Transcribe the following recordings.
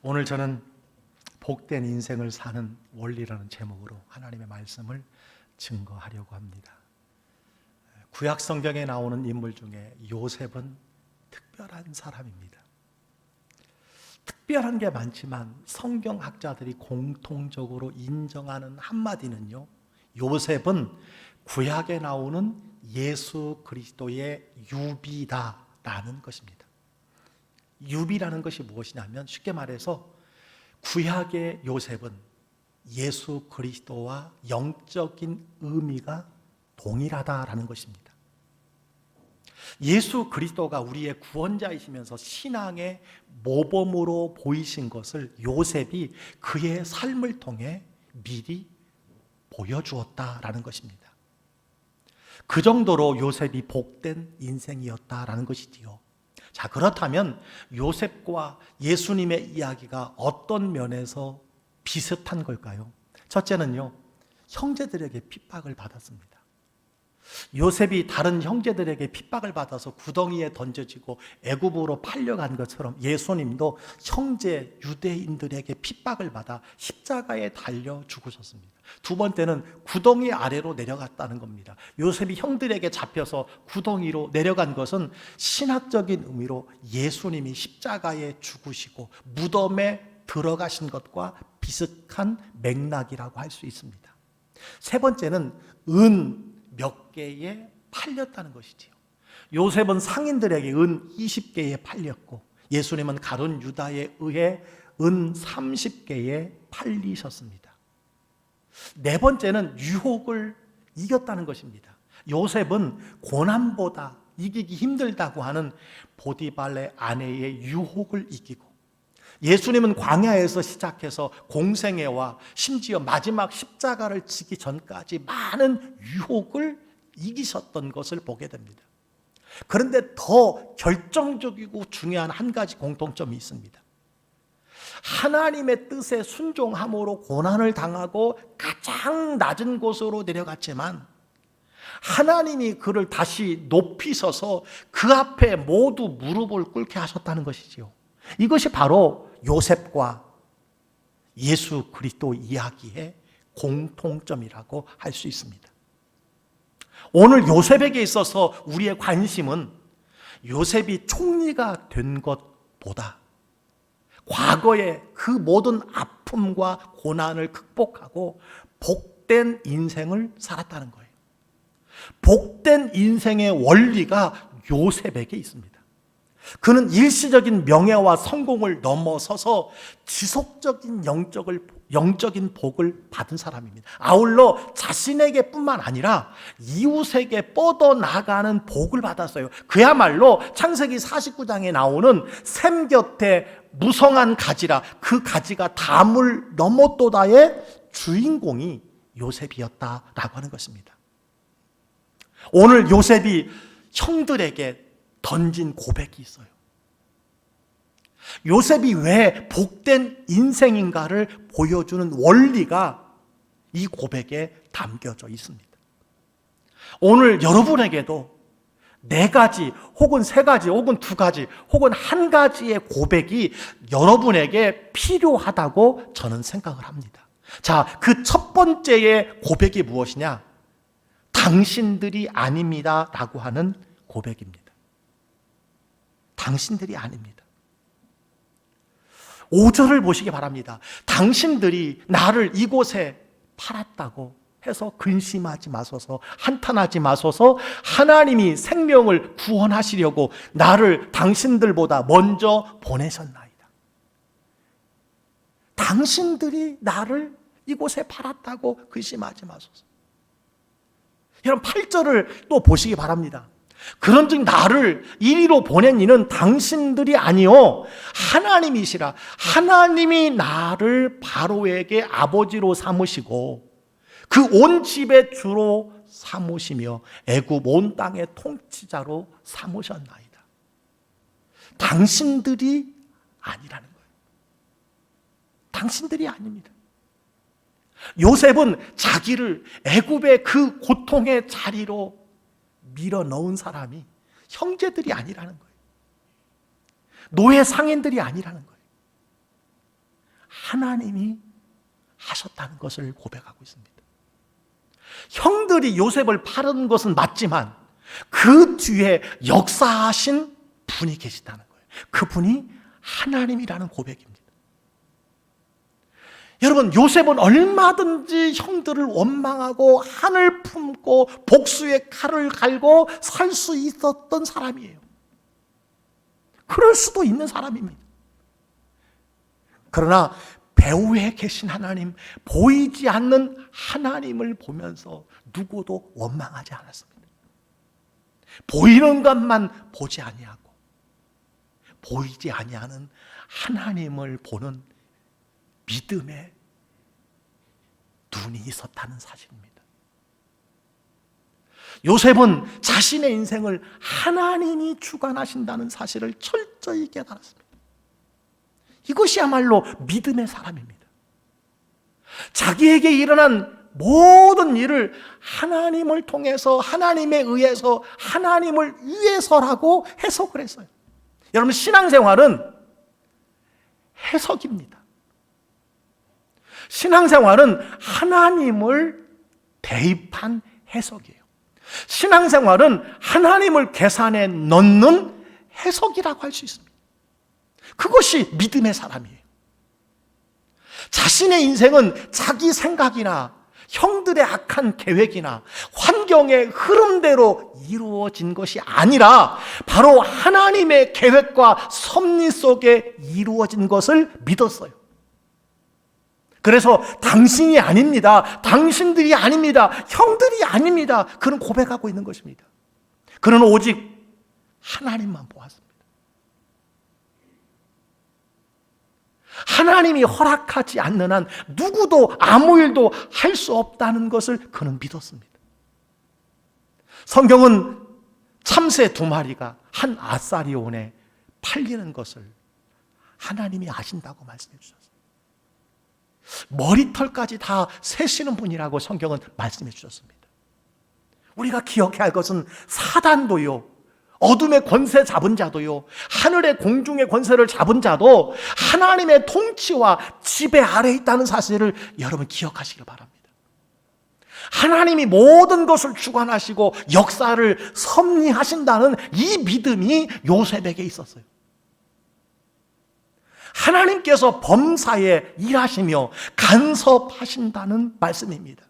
오늘 저는 복된 인생을 사는 원리라는 제목으로 하나님의 말씀을 증거하려고 합니다. 구약 성경에 나오는 인물 중에 요셉은 특별한 사람입니다. 특별한 게 많지만 성경학자들이 공통적으로 인정하는 한마디는요, 요셉은 구약에 나오는 예수 그리스도의 유비다라는 것입니다. 유비라는 것이 무엇이냐면 쉽게 말해서 구약의 요셉은 예수 그리스도와 영적인 의미가 동일하다라는 것입니다. 예수 그리스도가 우리의 구원자이시면서 신앙의 모범으로 보이신 것을 요셉이 그의 삶을 통해 미리 보여주었다라는 것입니다. 그 정도로 요셉이 복된 인생이었다라는 것이지요. 자, 그렇다면 요셉과 예수님의 이야기가 어떤 면에서 비슷한 걸까요? 첫째는요, 형제들에게 핍박을 받았습니다. 요셉이 다른 형제들에게 핍박을 받아서 구덩이에 던져지고 애굽으로 팔려간 것처럼 예수님도 형제 유대인들에게 핍박을 받아 십자가에 달려 죽으셨습니다. 두 번째는 구덩이 아래로 내려갔다는 겁니다. 요셉이 형들에게 잡혀서 구덩이로 내려간 것은 신학적인 의미로 예수님이 십자가에 죽으시고 무덤에 들어가신 것과 비슷한 맥락이라고 할 수 있습니다. 세 번째는 은 몇 개에 팔렸다는 것이지요. 요셉은 상인들에게 은 20개에 팔렸고 예수님은 가룟 유다에 의해 은 30개에 팔리셨습니다. 네 번째는 유혹을 이겼다는 것입니다. 요셉은 고난보다 이기기 힘들다고 하는 보디발의 아내의 유혹을 이기고 예수님은 광야에서 시작해서 공생애와 심지어 마지막 십자가를 지기 전까지 많은 유혹을 이기셨던 것을 보게 됩니다. 그런데 더 결정적이고 중요한 한 가지 공통점이 있습니다. 하나님의 뜻에 순종함으로 고난을 당하고 가장 낮은 곳으로 내려갔지만 하나님이 그를 다시 높이셔서 그 앞에 모두 무릎을 꿇게 하셨다는 것이지요. 이것이 바로 요셉과 예수 그리스도 이야기의 공통점이라고 할 수 있습니다. 오늘 요셉에게 있어서 우리의 관심은 요셉이 총리가 된 것보다 과거의 그 모든 아픔과 고난을 극복하고 복된 인생을 살았다는 거예요. 복된 인생의 원리가 요셉에게 있습니다. 그는 일시적인 명예와 성공을 넘어서서 지속적인 영적인 복을 받은 사람입니다. 아울러 자신에게 뿐만 아니라 이웃에게 뻗어나가는 복을 받았어요. 그야말로 창세기 49장에 나오는 샘 곁에 무성한 가지라 그 가지가 담을 넘었도다의 주인공이 요셉이었다라고 하는 것입니다. 오늘 요셉이 형들에게 던진 고백이 있어요. 요셉이 왜 복된 인생인가를 보여주는 원리가 이 고백에 담겨져 있습니다. 오늘 여러분에게도 네 가지 혹은 세 가지 혹은 두 가지 혹은 한 가지의 고백이 여러분에게 필요하다고 저는 생각을 합니다. 자, 그 첫 번째의 고백이 무엇이냐? 당신들이 아닙니다 라고 하는 고백입니다. 당신들이 아닙니다. 5절을 보시기 바랍니다. 당신들이 나를 이곳에 팔았다고 해서 근심하지 마소서, 한탄하지 마소서. 하나님이 생명을 구원하시려고 나를 당신들보다 먼저 보내셨나이다. 당신들이 나를 이곳에 팔았다고 근심하지 마소서. 여러분 8절을 또 보시기 바랍니다. 그런즉 나를 이리로 보낸 이는 당신들이 아니요 하나님이시라. 하나님이 나를 바로에게 아버지로 삼으시고 그 온 집의 주로 삼으시며 애굽 온 땅의 통치자로 삼으셨나이다. 당신들이 아니라는 거예요. 당신들이 아닙니다. 요셉은 자기를 애굽의 그 고통의 자리로 밀어 넣은 사람이 형제들이 아니라는 거예요. 노예 상인들이 아니라는 거예요. 하나님이 하셨다는 것을 고백하고 있습니다. 형들이 요셉을 팔은 것은 맞지만 그 뒤에 역사하신 분이 계시다는 거예요. 그분이 하나님이라는 고백입니다. 여러분, 요셉은 얼마든지 형들을 원망하고 한을 품고 복수의 칼을 갈고 살 수 있었던 사람이에요. 그럴 수도 있는 사람입니다. 그러나 배후에 계신 하나님, 보이지 않는 하나님을 보면서 누구도 원망하지 않았습니다. 보이는 것만 보지 아니하고 보이지 아니하는 하나님을 보는 믿음의 눈이 있었다는 사실입니다. 요셉은 자신의 인생을 하나님이 주관하신다는 사실을 철저히 깨달았습니다. 이것이야말로 믿음의 사람입니다. 자기에게 일어난 모든 일을 하나님을 통해서, 하나님에 의해서, 하나님을 위해서라고 해석을 했어요. 여러분, 신앙생활은 해석입니다. 신앙생활은 하나님을 대입한 해석이에요. 신앙생활은 하나님을 계산에 넣는 해석이라고 할 수 있습니다. 그것이 믿음의 사람이에요. 자신의 인생은 자기 생각이나 형들의 악한 계획이나 환경의 흐름대로 이루어진 것이 아니라 바로 하나님의 계획과 섭리 속에 이루어진 것을 믿었어요. 그래서 당신이 아닙니다. 당신들이 아닙니다. 형들이 아닙니다. 그는 고백하고 있는 것입니다. 그는 오직 하나님만 보았습니다. 하나님이 허락하지 않는 한 누구도 아무 일도 할 수 없다는 것을 그는 믿었습니다. 성경은 참새 2마리가 한 아사리온에 팔리는 것을 하나님이 아신다고 말씀해 주셨어요. 머리털까지 다 세시는 분이라고 성경은 말씀해 주셨습니다. 우리가 기억해야 할 것은 사단도요, 어둠의 권세 잡은 자도요, 하늘의 공중의 권세를 잡은 자도 하나님의 통치와 지배 아래에 있다는 사실을 여러분 기억하시길 바랍니다. 하나님이 모든 것을 주관하시고 역사를 섭리하신다는 이 믿음이 요셉에게 있었어요. 하나님께서 범사에 일하시며 간섭하신다는 말씀입니다.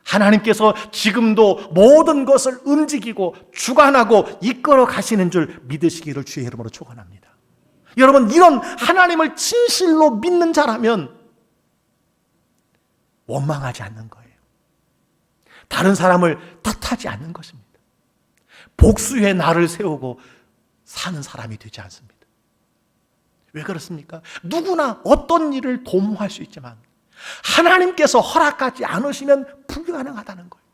하나님께서 지금도 모든 것을 움직이고 주관하고 이끌어 가시는 줄 믿으시기를 주의 이름으로 축원합니다. 여러분, 이런 하나님을 진실로 믿는 자라면 원망하지 않는 거예요. 다른 사람을 탓하지 않는 것입니다. 복수의 날을 세우고 사는 사람이 되지 않습니다. 왜 그렇습니까? 누구나 어떤 일을 도모할 수 있지만 하나님께서 허락하지 않으시면 불가능하다는 거예요.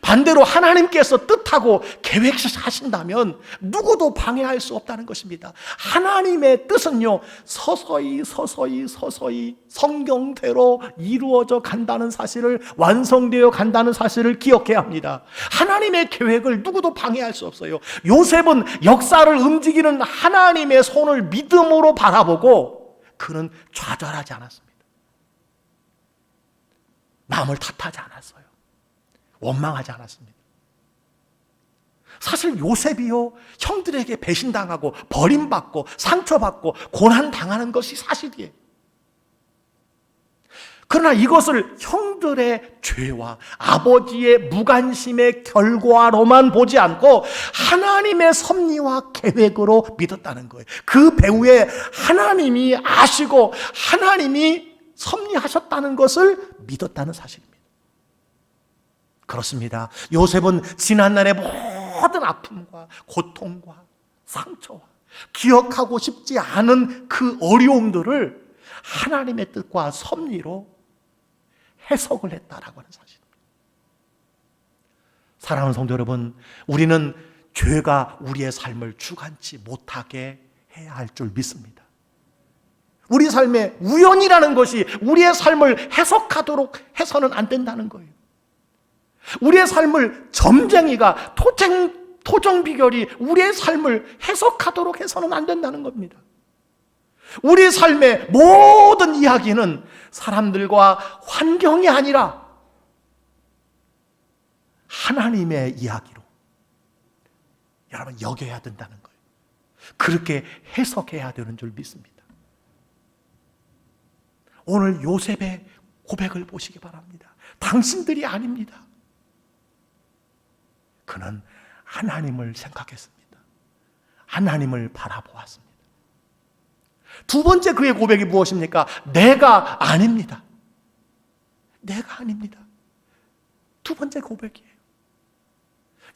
반대로 하나님께서 뜻하고 계획하신다면 누구도 방해할 수 없다는 것입니다. 하나님의 뜻은요, 서서히 성경대로 이루어져 간다는 사실을, 완성되어 간다는 사실을 기억해야 합니다. 하나님의 계획을 누구도 방해할 수 없어요. 요셉은 역사를 움직이는 하나님의 손을 믿음으로 바라보고 그는 좌절하지 않았습니다. 남을 탓하지 않았어요. 원망하지 않았습니다. 사실 요셉이요, 형들에게 배신당하고 버림받고 상처받고 고난당하는 것이 사실이에요. 그러나 이것을 형들의 죄와 아버지의 무관심의 결과로만 보지 않고 하나님의 섭리와 계획으로 믿었다는 거예요. 그 배후에 하나님이 아시고 하나님이 섭리하셨다는 것을 믿었다는 사실입니다. 그렇습니다. 요셉은 지난날의 모든 아픔과 고통과 상처와 기억하고 싶지 않은 그 어려움들을 하나님의 뜻과 섭리로 해석을 했다라고 하는 사실입니다. 사랑하는 성도 여러분, 우리는 죄가 우리의 삶을 주관치 못하게 해야 할 줄 믿습니다. 우리 삶의 우연이라는 것이 우리의 삶을 해석하도록 해서는 안 된다는 거예요. 우리의 삶을 점쟁이가 토정 비결이 우리의 삶을 해석하도록 해서는 안 된다는 겁니다. 우리 삶의 모든 이야기는 사람들과 환경이 아니라 하나님의 이야기로 여러분 여겨야 된다는 거예요. 그렇게 해석해야 되는 줄 믿습니다. 오늘 요셉의 고백을 보시기 바랍니다. 당신들이 아닙니다. 그는 하나님을 생각했습니다. 하나님을 바라보았습니다. 두 번째 그의 고백이 무엇입니까? 내가 아닙니다. 내가 아닙니다. 두 번째 고백이에요.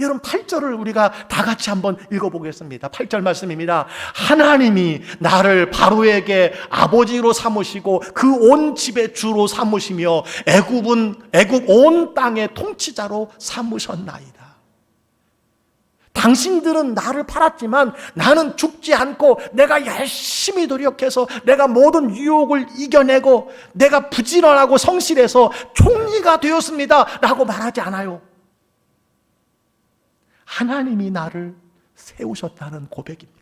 여러분 8절을 우리가 다 같이 한번 읽어보겠습니다. 8절 말씀입니다. 하나님이 나를 바로에게 아버지로 삼으시고 그 온 집의 주로 삼으시며 애굽 온 땅의 통치자로 삼으셨나이다. 당신들은 나를 팔았지만 나는 죽지 않고 내가 열심히 노력해서 내가 모든 유혹을 이겨내고 내가 부지런하고 성실해서 총리가 되었습니다 라고 말하지 않아요. 하나님이 나를 세우셨다는 고백입니다.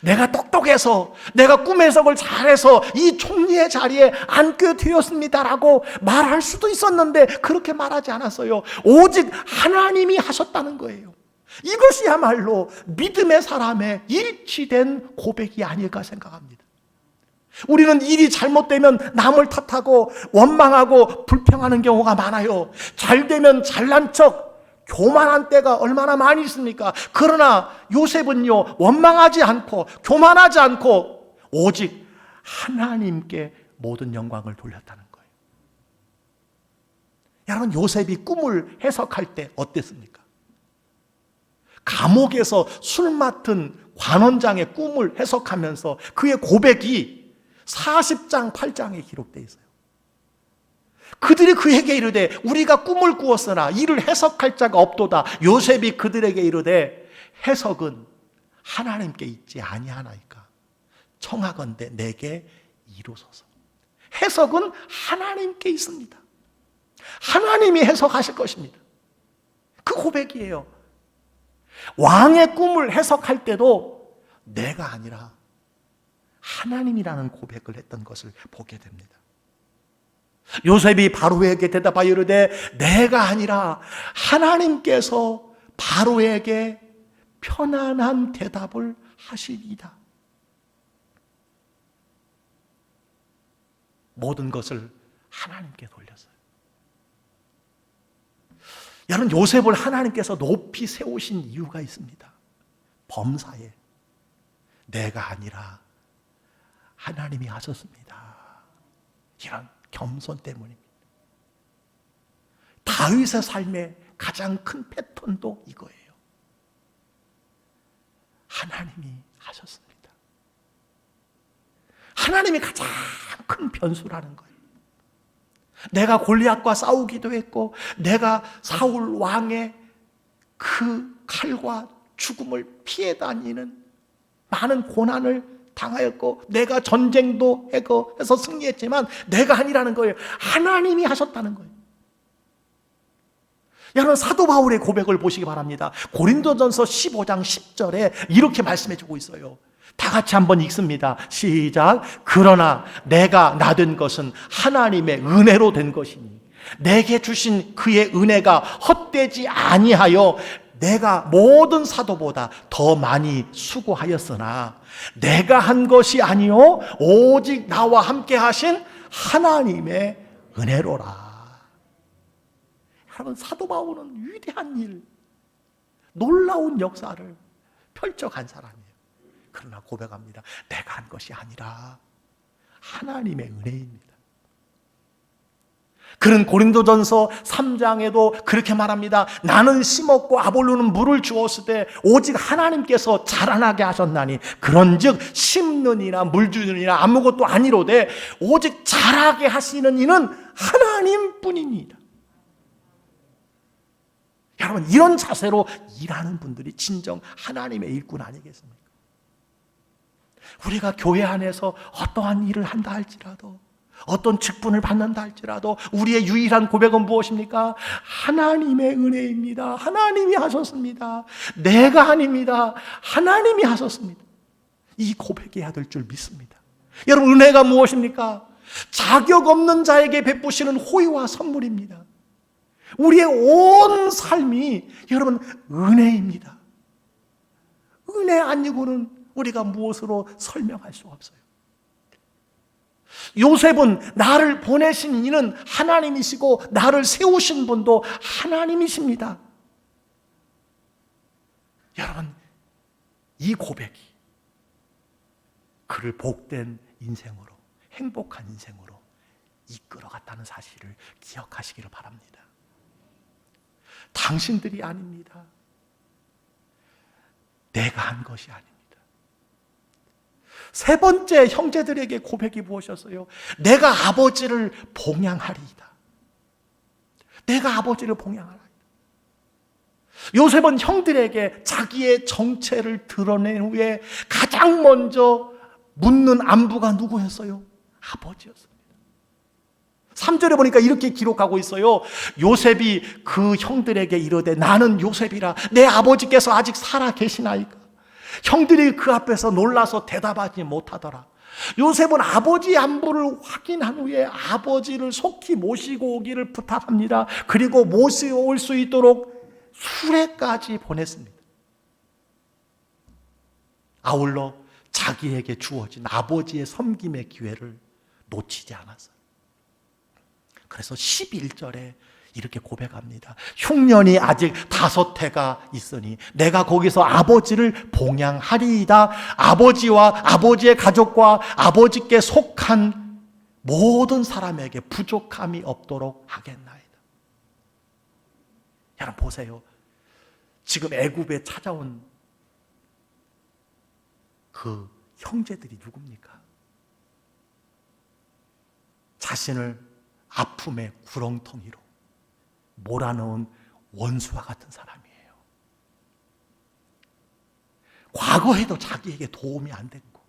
내가 똑똑해서 내가 꿈 해석을 잘해서 이 총리의 자리에 앉게 되었습니다라고 말할 수도 있었는데 그렇게 말하지 않았어요. 오직 하나님이 하셨다는 거예요. 이것이야말로 믿음의 사람의 일치된 고백이 아닐까 생각합니다. 우리는 일이 잘못되면 남을 탓하고 원망하고 불평하는 경우가 많아요. 잘 되면 잘난 척 교만한 때가 얼마나 많이 있습니까? 그러나 요셉은요, 원망하지 않고 교만하지 않고 오직 하나님께 모든 영광을 돌렸다는 거예요. 여러분, 요셉이 꿈을 해석할 때 어땠습니까? 감옥에서 술 맡은 관원장의 꿈을 해석하면서 그의 고백이 40장 8장에 기록되어 있어요. 그들이 그에게 이르되 우리가 꿈을 꾸었으나 이를 해석할 자가 없도다. 요셉이 그들에게 이르되 해석은 하나님께 있지 아니하나이까 청하건대 내게 이루소서. 해석은 하나님께 있습니다. 하나님이 해석하실 것입니다. 그 고백이에요. 왕의 꿈을 해석할 때도 내가 아니라 하나님이라는 고백을 했던 것을 보게 됩니다. 요셉이 바로에게 대답하여 이르되 내가 아니라 하나님께서 바로에게 편안한 대답을 하시리이다. 모든 것을 하나님께 돌렸어요. 여러분, 요셉을 하나님께서 높이 세우신 이유가 있습니다. 범사에 내가 아니라 하나님이 하셨습니다. 이런 겸손 때문입니다. 다윗의 삶의 가장 큰 패턴도 이거예요. 하나님이 하셨습니다. 하나님이 가장 큰 변수라는 거예요. 내가 골리앗과 싸우기도 했고 내가 사울 왕의 그 칼과 죽음을 피해 다니는 많은 고난을 당하였고 내가 전쟁도 해서 승리했지만 내가 아니라는 거예요. 하나님이 하셨다는 거예요. 여러분, 사도 바울의 고백을 보시기 바랍니다. 고린도전서 15장 10절에 이렇게 말씀해 주고 있어요. 다 같이 한번 읽습니다. 시작. 그러나 내가 나된 것은 하나님의 은혜로 된 것이니 내게 주신 그의 은혜가 헛되지 아니하여 내가 모든 사도보다 더 많이 수고하였으나 내가 한 것이 아니요 오직 나와 함께 하신 하나님의 은혜로라. 여러분, 사도 바울은 위대한 일, 놀라운 역사를 펼쳐간 사람이에요. 그러나 고백합니다. 내가 한 것이 아니라 하나님의 은혜입니다. 그는 고린도전서 3장에도 그렇게 말합니다. 나는 심었고 아볼로는 물을 주었을 때 오직 하나님께서 자라나게 하셨나니 그런즉 심는 이나 물 주는 이나 아무것도 아니로되 오직 자라게 하시는 이는 하나님뿐이니이다. 여러분, 이런 자세로 일하는 분들이 진정 하나님의 일꾼 아니겠습니까? 우리가 교회 안에서 어떠한 일을 한다 할지라도 어떤 직분을 받는다 할지라도 우리의 유일한 고백은 무엇입니까? 하나님의 은혜입니다. 하나님이 하셨습니다. 내가 아닙니다. 하나님이 하셨습니다. 이 고백해야 될 줄 믿습니다. 여러분, 은혜가 무엇입니까? 자격 없는 자에게 베푸시는 호의와 선물입니다. 우리의 온 삶이 여러분 은혜입니다. 은혜 아니고는 우리가 무엇으로 설명할 수 없어요. 요셉은 나를 보내신 이는 하나님이시고 나를 세우신 분도 하나님이십니다. 여러분, 이 고백이 그를 복된 인생으로, 행복한 인생으로 이끌어갔다는 사실을 기억하시기를 바랍니다. 당신들이 아닙니다. 내가 한 것이 아닙니다. 세 번째, 형제들에게 고백이 무엇이었어요? 내가 아버지를 봉양하리이다. 내가 아버지를 봉양하리이다. 요셉은 형들에게 자기의 정체를 드러낸 후에 가장 먼저 묻는 안부가 누구였어요? 아버지였습니다. 3절에 보니까 이렇게 기록하고 있어요. 요셉이 그 형들에게 이르되 나는 요셉이라 내 아버지께서 아직 살아 계시나이까? 형들이 그 앞에서 놀라서 대답하지 못하더라. 요셉은 아버지 안부를 확인한 후에 아버지를 속히 모시고 오기를 부탁합니다. 그리고 모시고 올 수 있도록 수레까지 보냈습니다. 아울러 자기에게 주어진 아버지의 섬김의 기회를 놓치지 않았어요. 그래서 11절에 이렇게 고백합니다. 흉년이 아직 5해가 있으니 내가 거기서 아버지를 봉양하리이다. 아버지와 아버지의 가족과 아버지께 속한 모든 사람에게 부족함이 없도록 하겠나이다. 여러분 보세요. 지금 애굽에 찾아온 그 형제들이 누굽니까? 자신을 아픔의 구렁텅이로 몰아넣은 원수와 같은 사람이에요. 과거에도 자기에게 도움이 안 됐고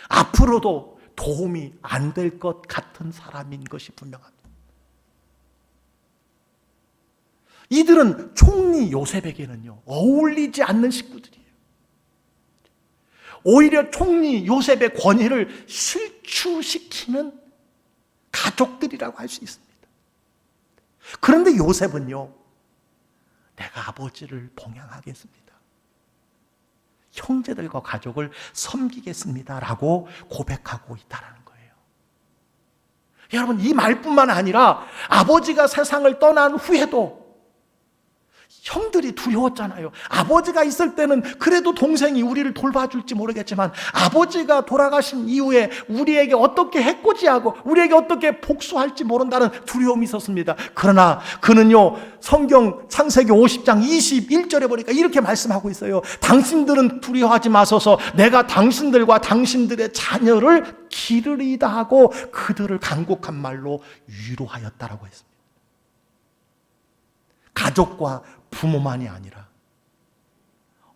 앞으로도 도움이 안 될 것 같은 사람인 것이 분명합니다. 이들은 총리 요셉에게는요 어울리지 않는 식구들이에요. 오히려 총리 요셉의 권위를 실추시키는 가족들이라고 할 수 있습니다. 그런데 요셉은요, 내가 아버지를 봉양하겠습니다. 형제들과 가족을 섬기겠습니다. 라고 고백하고 있다는 거예요. 여러분, 이 말뿐만 아니라 아버지가 세상을 떠난 후에도 형들이 두려웠잖아요. 아버지가 있을 때는 그래도 동생이 우리를 돌봐줄지 모르겠지만 아버지가 돌아가신 이후에 우리에게 어떻게 해코지하고 우리에게 어떻게 복수할지 모른다는 두려움이 있었습니다. 그러나 그는요, 성경 창세기 50장 21절에 보니까 이렇게 말씀하고 있어요. 당신들은 두려워하지 마소서. 내가 당신들과 당신들의 자녀를 기르리이다 하고 그들을 간곡한 말로 위로하였다라고 했습니다. 가족과 부모만이 아니라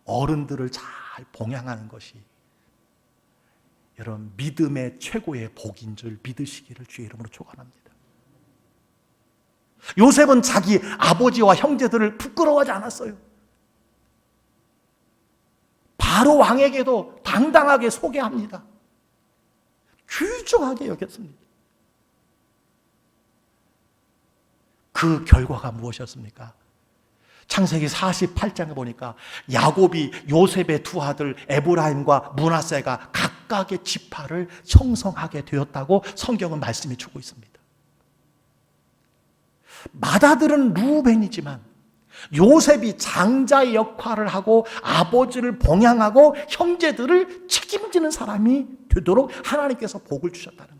어른들을 잘 봉양하는 것이 여러분 믿음의 최고의 복인 줄 믿으시기를 주의 이름으로 축원합니다. 요셉은 자기 아버지와 형제들을 부끄러워하지 않았어요. 바로 왕에게도 당당하게 소개합니다. 귀중하게 여겼습니다. 그 결과가 무엇이었습니까? 창세기 48장에 보니까 야곱이 요셉의 두 아들 에브라임과 므낫세가 각각의 지파를 형성하게 되었다고 성경은 말씀해 주고 있습니다. 맏아들은 루벤이지만 요셉이 장자의 역할을 하고 아버지를 봉양하고 형제들을 책임지는 사람이 되도록 하나님께서 복을 주셨다는 거예요.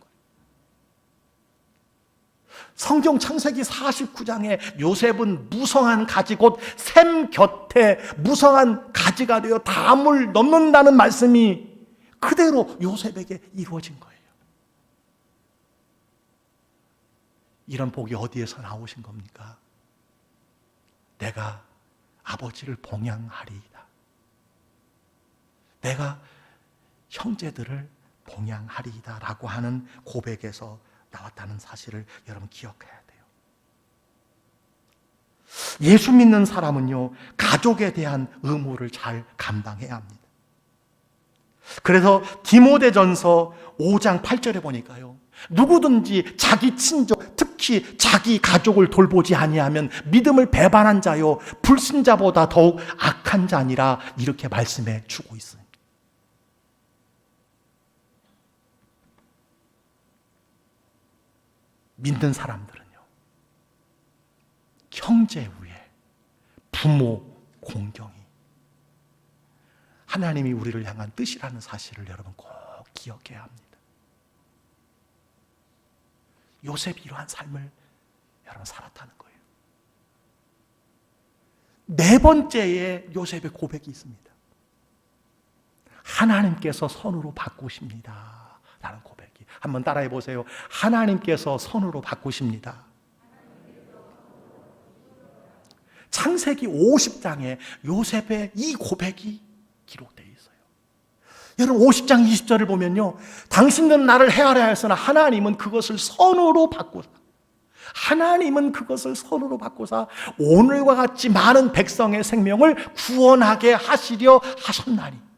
성경 창세기 49장에 요셉은 무성한 가지 곧 샘 곁에 무성한 가지가 되어 담을 넘는다는 말씀이 그대로 요셉에게 이루어진 거예요. 이런 복이 어디에서 나오신 겁니까? 내가 아버지를 봉양하리이다. 내가 형제들을 봉양하리이다 라고 하는 고백에서 나왔다는 사실을 여러분 기억해야 돼요. 예수 믿는 사람은요, 가족에 대한 의무를 잘 감당해야 합니다. 그래서 디모데전서 5장 8절에 보니까요, 누구든지 자기 친족, 특히 자기 가족을 돌보지 아니하면 믿음을 배반한 자요 불신자보다 더욱 악한 자니라, 이렇게 말씀해 주고 있습니다. 믿는 사람들은요, 형제 우애, 부모 공경이 하나님이 우리를 향한 뜻이라는 사실을 여러분 꼭 기억해야 합니다. 요셉이 이러한 삶을 여러분 살았다는 거예요. 네 번째에 요셉의 고백이 있습니다. 하나님께서 선으로 바꾸십니다 라는 고백이. 한번 따라해 보세요. 하나님께서 선으로 바꾸십니다. 창세기 50장에 요셉의 이 고백이 기록되어 있어요. 여러분 50장 20절을 보면요, 당신들은 나를 헤아려 하였으나 하나님은 그것을 선으로 바꾸사, 하나님은 그것을 선으로 바꾸사 오늘과 같이 많은 백성의 생명을 구원하게 하시려 하셨나니.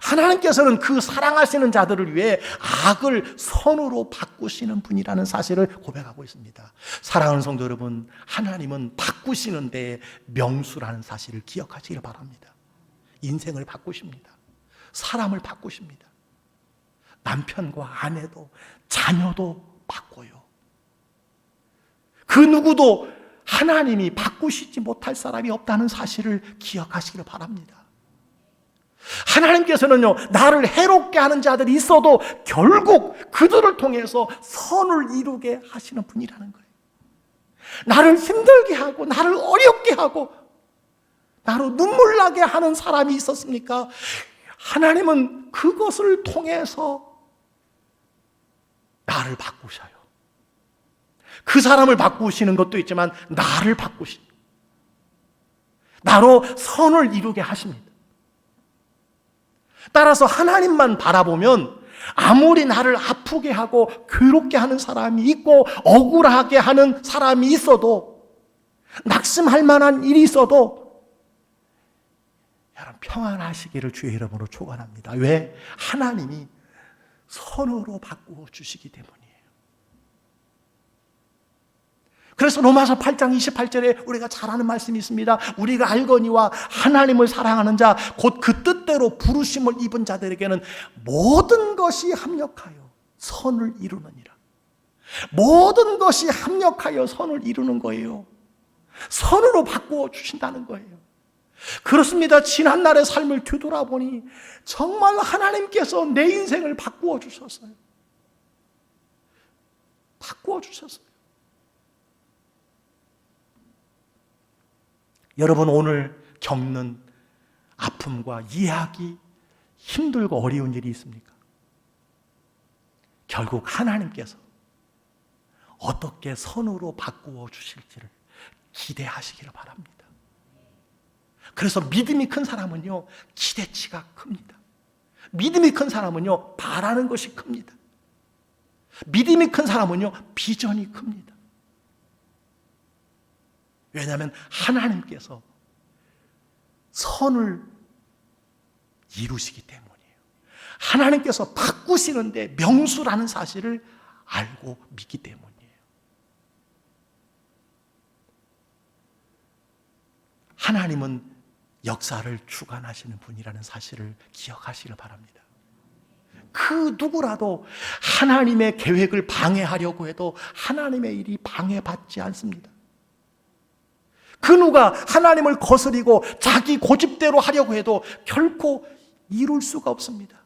하나님께서는 그 사랑하시는 자들을 위해 악을 선으로 바꾸시는 분이라는 사실을 고백하고 있습니다. 사랑하는 성도 여러분, 하나님은 바꾸시는 데에 명수라는 사실을 기억하시길 바랍니다. 인생을 바꾸십니다. 사람을 바꾸십니다. 남편과 아내도 자녀도 바꿔요. 그 누구도 하나님이 바꾸시지 못할 사람이 없다는 사실을 기억하시길 바랍니다. 하나님께서는요, 나를 해롭게 하는 자들이 있어도 결국 그들을 통해서 선을 이루게 하시는 분이라는 거예요. 나를 힘들게 하고 나를 어렵게 하고 나로 눈물 나게 하는 사람이 있었습니까? 하나님은 그것을 통해서 나를 바꾸셔요. 그 사람을 바꾸시는 것도 있지만 나를 바꾸십니다. 나로 선을 이루게 하십니다. 따라서 하나님만 바라보면 아무리 나를 아프게 하고 괴롭게 하는 사람이 있고 억울하게 하는 사람이 있어도, 낙심할 만한 일이 있어도 여러분 평안하시기를 주의 이름으로 축원합니다. 왜? 하나님이 선으로 바꾸어 주시기 때문이에요. 그래서 로마서 8장 28절에 우리가 잘 아는 말씀이 있습니다. 우리가 알거니와 하나님을 사랑하는 자 곧 그 뜻대로 부르심을 입은 자들에게는 모든 것이 합력하여 선을 이루느니라. 모든 것이 합력하여 선을 이루는 거예요. 선으로 바꾸어 주신다는 거예요. 그렇습니다. 지난날의 삶을 뒤돌아보니 정말 하나님께서 내 인생을 바꾸어 주셨어요. 바꾸어 주셨어요. 여러분 오늘 겪는 아픔과 이해하기 힘들고 어려운 일이 있습니까? 결국 하나님께서 어떻게 선으로 바꾸어 주실지를 기대하시기를 바랍니다. 그래서 믿음이 큰 사람은요, 기대치가 큽니다. 믿음이 큰 사람은요, 바라는 것이 큽니다. 믿음이 큰 사람은요, 비전이 큽니다. 왜냐하면 하나님께서 선을 이루시기 때문이에요. 하나님께서 바꾸시는데 명수라는 사실을 알고 믿기 때문이에요. 하나님은 역사를 주관하시는 분이라는 사실을 기억하시길 바랍니다. 그 누구라도 하나님의 계획을 방해하려고 해도 하나님의 일이 방해받지 않습니다. 그 누가 하나님을 거스리고 자기 고집대로 하려고 해도 결코 이룰 수가 없습니다.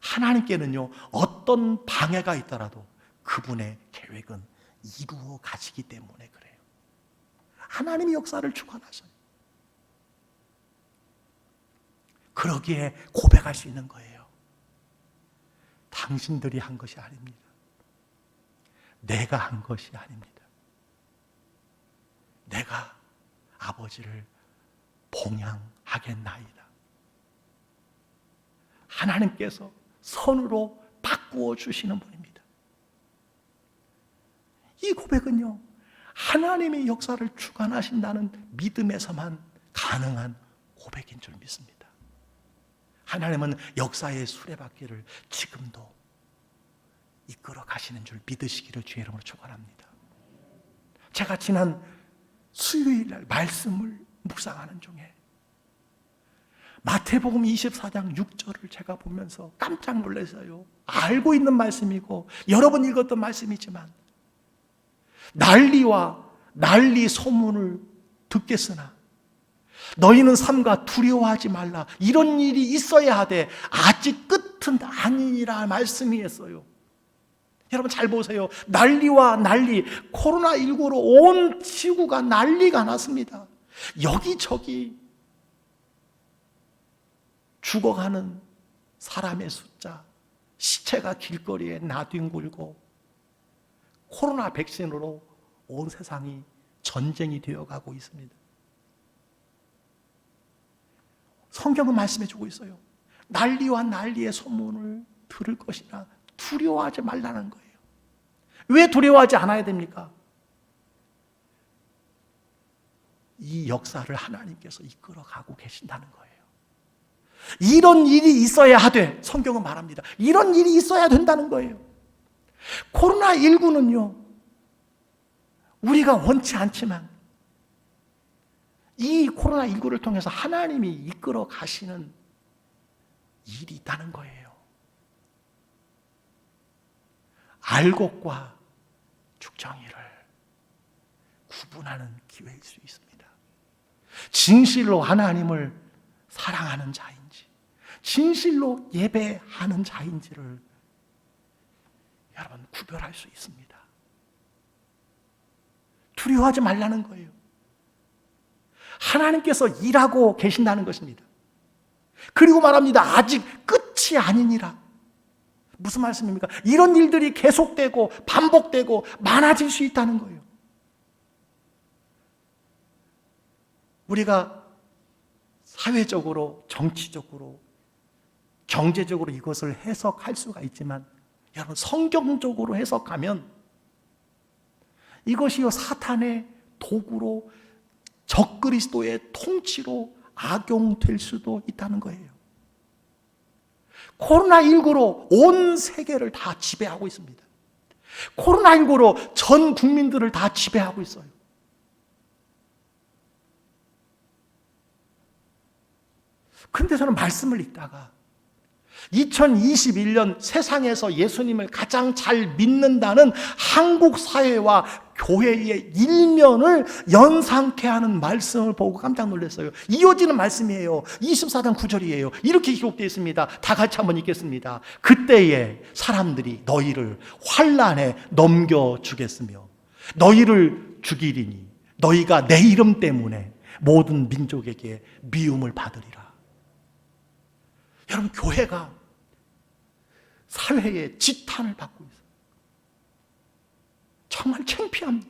하나님께는요, 어떤 방해가 있더라도 그분의 계획은 이루어 가시기 때문에 그래요. 하나님이 역사를 주관하셔요. 그러기에 고백할 수 있는 거예요. 당신들이 한 것이 아닙니다. 내가 한 것이 아닙니다. 내가 아버지를 봉양하겠나이다. 하나님께서 선으로 바꾸어 주시는 분입니다. 이 고백은요, 하나님의 역사를 주관하신다는 믿음에서만 가능한 고백인 줄 믿습니다. 하나님은 역사의 수레바퀴를 지금도 이끌어 가시는 줄 믿으시기를 주의 이름으로 축원합니다. 제가 지난 수요일 날 말씀을 묵상하는 중에 마태복음 24장 6절을 제가 보면서 깜짝 놀랐어요. 알고 있는 말씀이고 여러 번 읽었던 말씀이지만 난리와 난리 소문을 듣겠으나 너희는 삼가 두려워하지 말라. 이런 일이 있어야 하되 아직 끝은 아니니라 말씀이었어요. 여러분 잘 보세요. 난리와 난리, 코로나19로 온 지구가 난리가 났습니다. 여기저기 죽어가는 사람의 숫자, 시체가 길거리에 나뒹굴고 코로나 백신으로 온 세상이 전쟁이 되어가고 있습니다. 성경은 말씀해 주고 있어요. 난리와 난리의 소문을 들을 것이나 두려워하지 말라는 거예요. 왜 두려워하지 않아야 됩니까? 이 역사를 하나님께서 이끌어가고 계신다는 거예요. 이런 일이 있어야 하되, 성경은 말합니다. 이런 일이 있어야 된다는 거예요. 코로나19는요, 우리가 원치 않지만 이 코로나19를 통해서 하나님이 이끌어 가시는 일이 있다는 거예요. 알곡과 죽정이를 구분하는 기회일 수 있습니다. 진실로 하나님을 사랑하는 자인지, 진실로 예배하는 자인지를 여러분 구별할 수 있습니다. 두려워하지 말라는 거예요. 하나님께서 일하고 계신다는 것입니다. 그리고 말합니다. 아직 끝이 아니니라. 무슨 말씀입니까? 이런 일들이 계속되고 반복되고 많아질 수 있다는 거예요. 우리가 사회적으로, 정치적으로, 경제적으로 이것을 해석할 수가 있지만 여러분 성경적으로 해석하면 이것이요 사탄의 도구로 적그리스도의 통치로 악용될 수도 있다는 거예요. 코로나19로 온 세계를 다 지배하고 있습니다. 코로나19로 전 국민들을 다 지배하고 있어요. 그런데 저는 말씀을 읽다가 2021년 세상에서 예수님을 가장 잘 믿는다는 한국 사회와 교회의 일면을 연상케 하는 말씀을 보고 깜짝 놀랐어요. 이어지는 말씀이에요. 24장 9절이에요. 이렇게 기록되어 있습니다. 다 같이 한번 읽겠습니다. 그때에 사람들이 너희를 환난에 넘겨주겠으며 너희를 죽이리니 너희가 내 이름 때문에 모든 민족에게 미움을 받으리라. 여러분 교회가 사회의 지탄을 받고 있어요. 정말 창피합니다.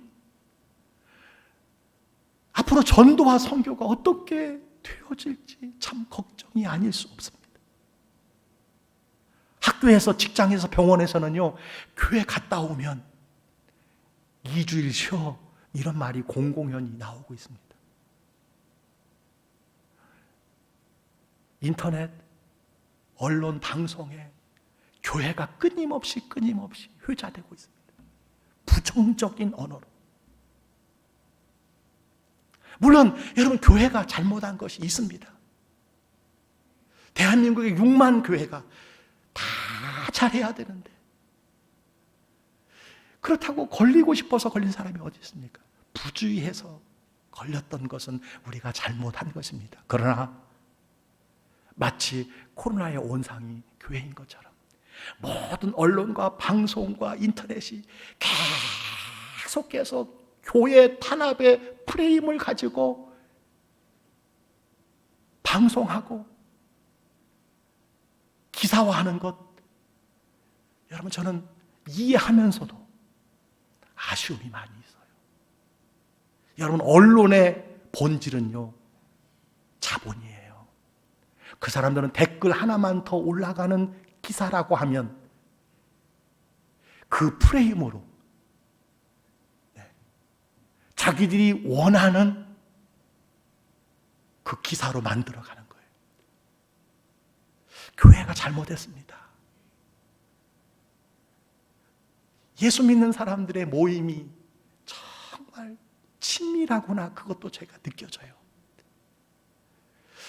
앞으로 전도와 선교가 어떻게 되어질지 참 걱정이 아닐 수 없습니다. 학교에서, 직장에서, 병원에서는요, 교회 갔다 오면 2주일 쉬어 이런 말이 공공연히 나오고 있습니다. 인터넷, 언론, 방송에 교회가 끊임없이 회자되고 있습니다. 부정적인 언어로. 물론 여러분 교회가 잘못한 것이 있습니다. 대한민국의 6만 교회가 다 잘해야 되는데 그렇다고 걸리고 싶어서 걸린 사람이 어디 있습니까? 부주의해서 걸렸던 것은 우리가 잘못한 것입니다. 그러나 마치 코로나의 온상이 교회인 것처럼 모든 언론과 방송과 인터넷이 계속해서 교회 탄압의 프레임을 가지고 방송하고 기사화하는 것, 여러분 저는 이해하면서도 아쉬움이 많이 있어요. 여러분 언론의 본질은요 자본이에요. 그 사람들은 댓글 하나만 더 올라가는 기사라고 하면 그 프레임으로 자기들이 원하는 그 기사로 만들어가는 거예요. 교회가 잘못했습니다. 예수 믿는 사람들의 모임이 정말 친밀하구나, 그것도 제가 느껴져요.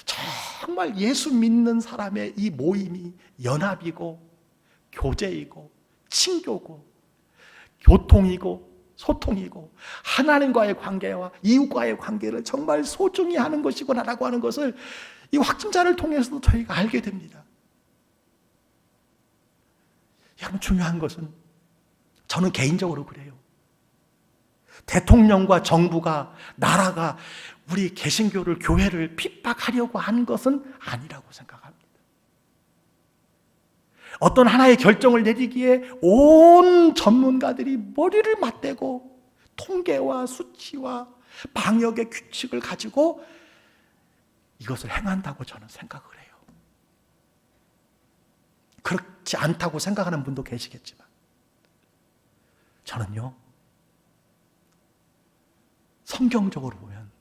정말 예수 믿는 사람의 이 모임이 연합이고 교제이고 친교고 교통이고 소통이고 하나님과의 관계와 이웃과의 관계를 정말 소중히 하는 것이구나라고 하는 것을 이 확증자를 통해서도 저희가 알게 됩니다. 여러분, 중요한 것은 저는 개인적으로 그래요. 대통령과 정부가, 나라가 우리 개신교를, 교회를 핍박하려고 한 것은 아니라고 생각합니다. 어떤 하나의 결정을 내리기에 온 전문가들이 머리를 맞대고 통계와 수치와 방역의 규칙을 가지고 이것을 행한다고 저는 생각을 해요. 그렇지 않다고 생각하는 분도 계시겠지만 저는요, 성경적으로 보면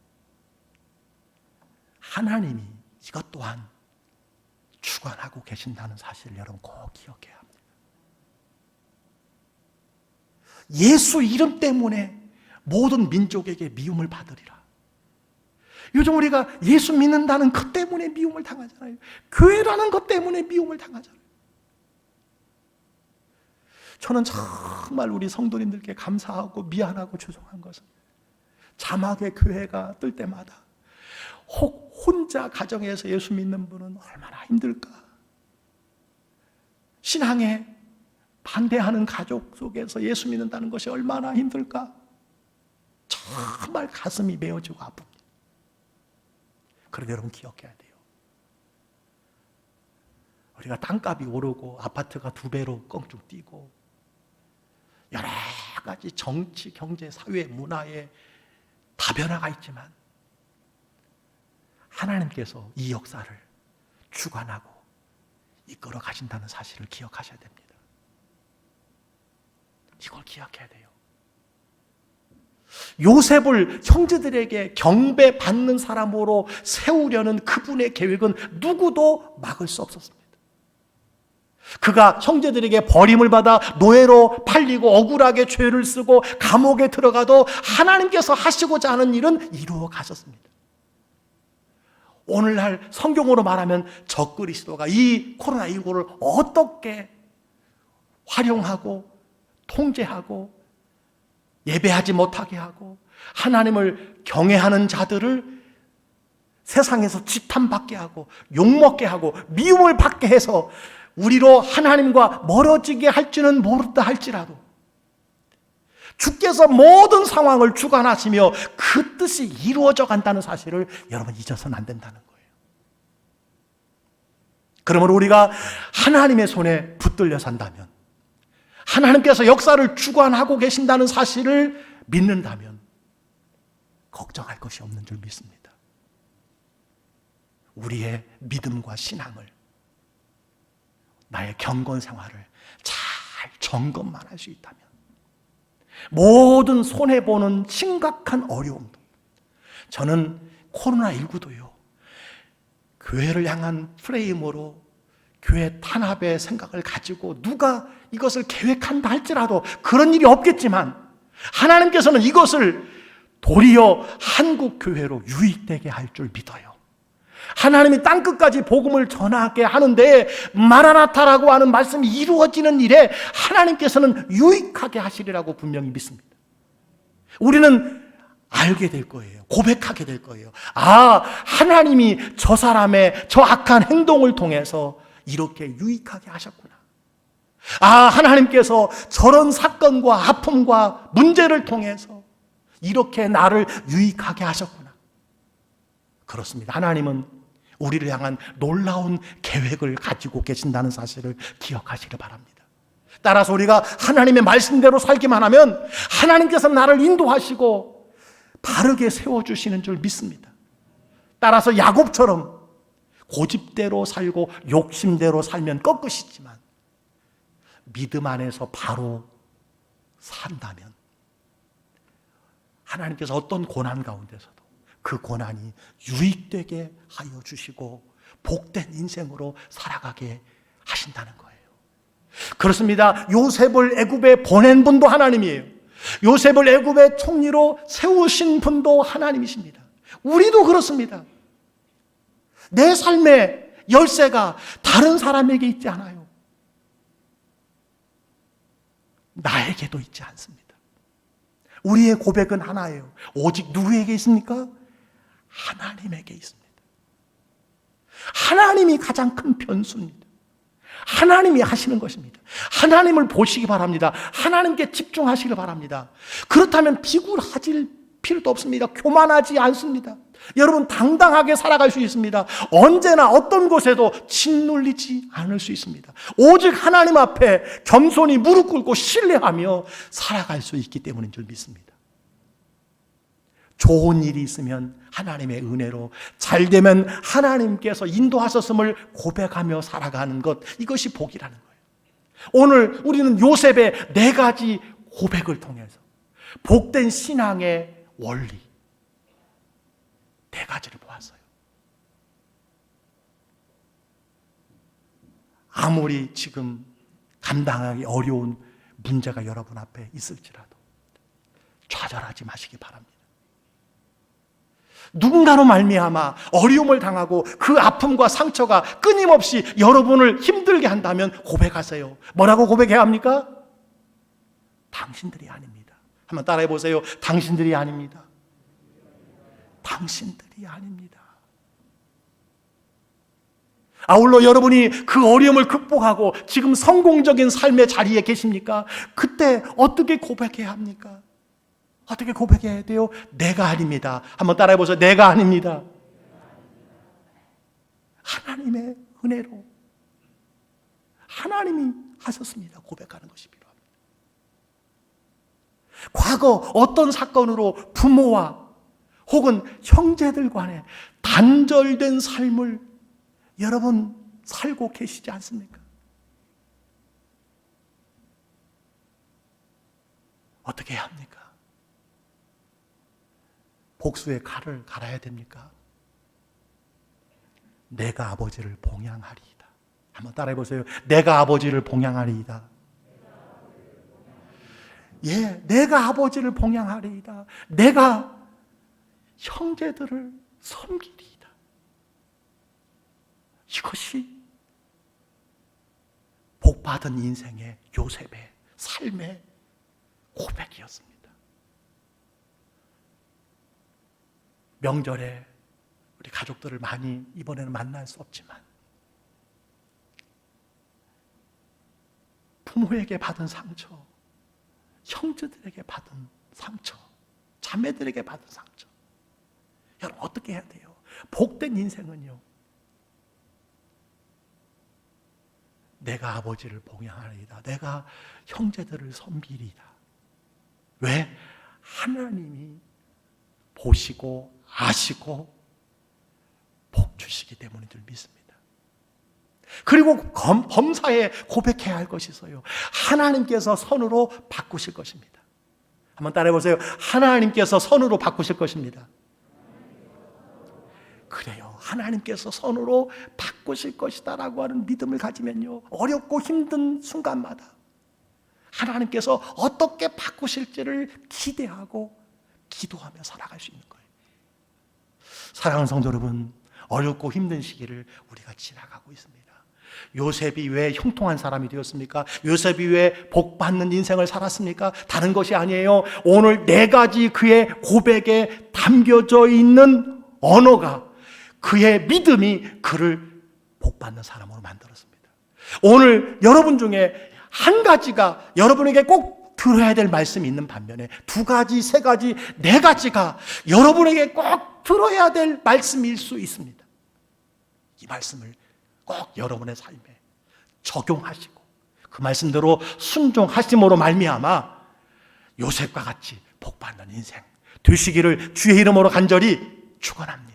하나님이 이것 또한 주관하고 계신다는 사실을 여러분 꼭 기억해야 합니다. 예수 이름 때문에 모든 민족에게 미움을 받으리라. 요즘 우리가 예수 믿는다는 것 때문에 미움을 당하잖아요. 교회라는 것 때문에 미움을 당하잖아요. 저는 정말 우리 성도님들께 감사하고 미안하고 죄송한 것은 자막의 교회가 뜰 때마다 혹 혼자 가정에서 예수 믿는 분은 얼마나 힘들까? 신앙에 반대하는 가족 속에서 예수 믿는다는 것이 얼마나 힘들까? 정말 가슴이 메어지고 아픕니다. 그런데 여러분 기억해야 돼요. 우리가 땅값이 오르고 아파트가 2배로 껑충 뛰고 여러 가지 정치, 경제, 사회, 문화에 다변화가 있지만 하나님께서 이 역사를 주관하고 이끌어 가신다는 사실을 기억하셔야 됩니다. 이걸 기억해야 돼요. 요셉을 형제들에게 경배받는 사람으로 세우려는 그분의 계획은 누구도 막을 수 없었습니다. 그가 형제들에게 버림을 받아 노예로 팔리고 억울하게 죄를 쓰고 감옥에 들어가도 하나님께서 하시고자 하는 일은 이루어 가셨습니다. 오늘날 성경으로 말하면 적그리스도가 이 코로나19를 어떻게 활용하고 통제하고 예배하지 못하게 하고 하나님을 경외하는 자들을 세상에서 지탄받게 하고 욕먹게 하고 미움을 받게 해서 우리로 하나님과 멀어지게 할지는 모른다 할지라도 주께서 모든 상황을 주관하시며 그 뜻이 이루어져 간다는 사실을 여러분 잊어서는 안 된다는 거예요. 그러므로 우리가 하나님의 손에 붙들려 산다면, 하나님께서 역사를 주관하고 계신다는 사실을 믿는다면 걱정할 것이 없는 줄 믿습니다. 우리의 믿음과 신앙을, 나의 경건 생활을 잘 점검만 할 수 있다면 모든 손해보는 심각한 어려움도, 저는 코로나19도요 교회를 향한 프레임으로 교회 탄압의 생각을 가지고 누가 이것을 계획한다 할지라도 그런 일이 없겠지만 하나님께서는 이것을 도리어 한국 교회로 유익되게 할 줄 믿어요. 하나님이 땅끝까지 복음을 전하게 하는데 마라나타라고 하는 말씀이 이루어지는 일에 하나님께서는 유익하게 하시리라고 분명히 믿습니다. 우리는 알게 될 거예요. 고백하게 될 거예요. 아, 하나님이 저 사람의 저 악한 행동을 통해서 이렇게 유익하게 하셨구나. 아, 하나님께서 저런 사건과 아픔과 문제를 통해서 이렇게 나를 유익하게 하셨구나. 그렇습니다. 하나님은 우리를 향한 놀라운 계획을 가지고 계신다는 사실을 기억하시기 바랍니다. 따라서 우리가 하나님의 말씀대로 살기만 하면 하나님께서 나를 인도하시고 바르게 세워주시는 줄 믿습니다. 따라서 야곱처럼 고집대로 살고 욕심대로 살면 꺾으시지만 믿음 안에서 바로 산다면 하나님께서 어떤 고난 가운데서도 그 고난이 유익되게 하여 주시고 복된 인생으로 살아가게 하신다는 거예요. 그렇습니다. 요셉을 애굽에 보낸 분도 하나님이에요. 요셉을 애굽의 총리로 세우신 분도 하나님이십니다. 우리도 그렇습니다. 내 삶의 열쇠가 다른 사람에게 있지 않아요. 나에게도 있지 않습니다. 우리의 고백은 하나예요. 오직 누구에게 있습니까? 하나님에게 있습니다. 하나님이 가장 큰 변수입니다. 하나님이 하시는 것입니다. 하나님을 보시기 바랍니다. 하나님께 집중하시길 바랍니다. 그렇다면 비굴하질 필요도 없습니다. 교만하지 않습니다. 여러분 당당하게 살아갈 수 있습니다. 언제나 어떤 곳에도 짓눌리지 않을 수 있습니다. 오직 하나님 앞에 겸손히 무릎 꿇고 신뢰하며 살아갈 수 있기 때문인 줄 믿습니다. 좋은 일이 있으면 하나님의 은혜로, 잘 되면 하나님께서 인도하셨음을 고백하며 살아가는 것, 이것이 복이라는 거예요. 오늘 우리는 요셉의 4가지 고백을 통해서 복된 신앙의 원리 4가지를 보았어요. 아무리 지금 감당하기 어려운 문제가 여러분 앞에 있을지라도 좌절하지 마시기 바랍니다. 누군가로 말미암아 어려움을 당하고 그 아픔과 상처가 끊임없이 여러분을 힘들게 한다면 고백하세요. 뭐라고 고백해야 합니까? 당신들이 아닙니다. 한번 따라해 보세요. 당신들이 아닙니다. 당신들이 아닙니다. 아울러 여러분이 그 어려움을 극복하고 지금 성공적인 삶의 자리에 계십니까? 그때 어떻게 고백해야 합니까? 어떻게 고백해야 돼요? 내가 아닙니다. 한번 따라해 보세요. 내가 아닙니다. 하나님의 은혜로 하나님이 하셨습니다. 고백하는 것이 필요합니다. 과거 어떤 사건으로 부모와 혹은 형제들 간에 단절된 삶을 여러분 살고 계시지 않습니까? 어떻게 해야 합니까? 복수의 칼을 갈아야 됩니까? 내가 아버지를 봉양하리이다. 한번 따라해 보세요. 내가 아버지를 봉양하리이다. 예, 내가 아버지를 봉양하리이다. 내가 형제들을 섬기리이다. 이것이 복받은 인생의 요셉의 삶의 고백이었습니다. 명절에 우리 가족들을 많이 이번에는 만날 수 없지만 부모에게 받은 상처, 형제들에게 받은 상처, 자매들에게 받은 상처, 여러분 어떻게 해야 돼요? 복된 인생은요, 내가 아버지를 봉양하리이다. 내가 형제들을 섬기리이다. 왜? 하나님이 보시고 아시고 복 주시기 때문인 줄 믿습니다. 그리고 범사에 고백해야 할 것이 있어요. 하나님께서 선으로 바꾸실 것입니다. 한번 따라해 보세요. 하나님께서 선으로 바꾸실 것입니다. 그래요. 하나님께서 선으로 바꾸실 것이다라고 하는 믿음을 가지면요, 어렵고 힘든 순간마다 하나님께서 어떻게 바꾸실지를 기대하고 기도하며 살아갈 수 있는 거예요. 사랑하는 성도 여러분, 어렵고 힘든 시기를 우리가 지나가고 있습니다. 요셉이 왜 형통한 사람이 되었습니까? 요셉이 왜 복받는 인생을 살았습니까? 다른 것이 아니에요. 오늘 4가지 그의 고백에 담겨져 있는 언어가, 그의 믿음이 그를 복받는 사람으로 만들었습니다. 오늘 여러분 중에 한 가지가 여러분에게 꼭 들어야 될 말씀이 있는 반면에 2가지, 3가지, 4가지가 여러분에게 꼭 들어야 될 말씀일 수 있습니다. 이 말씀을 꼭 여러분의 삶에 적용하시고 그 말씀대로 순종하심으로 말미암아 요셉과 같이 복받는 인생 되시기를 주의 이름으로 간절히 축원합니다.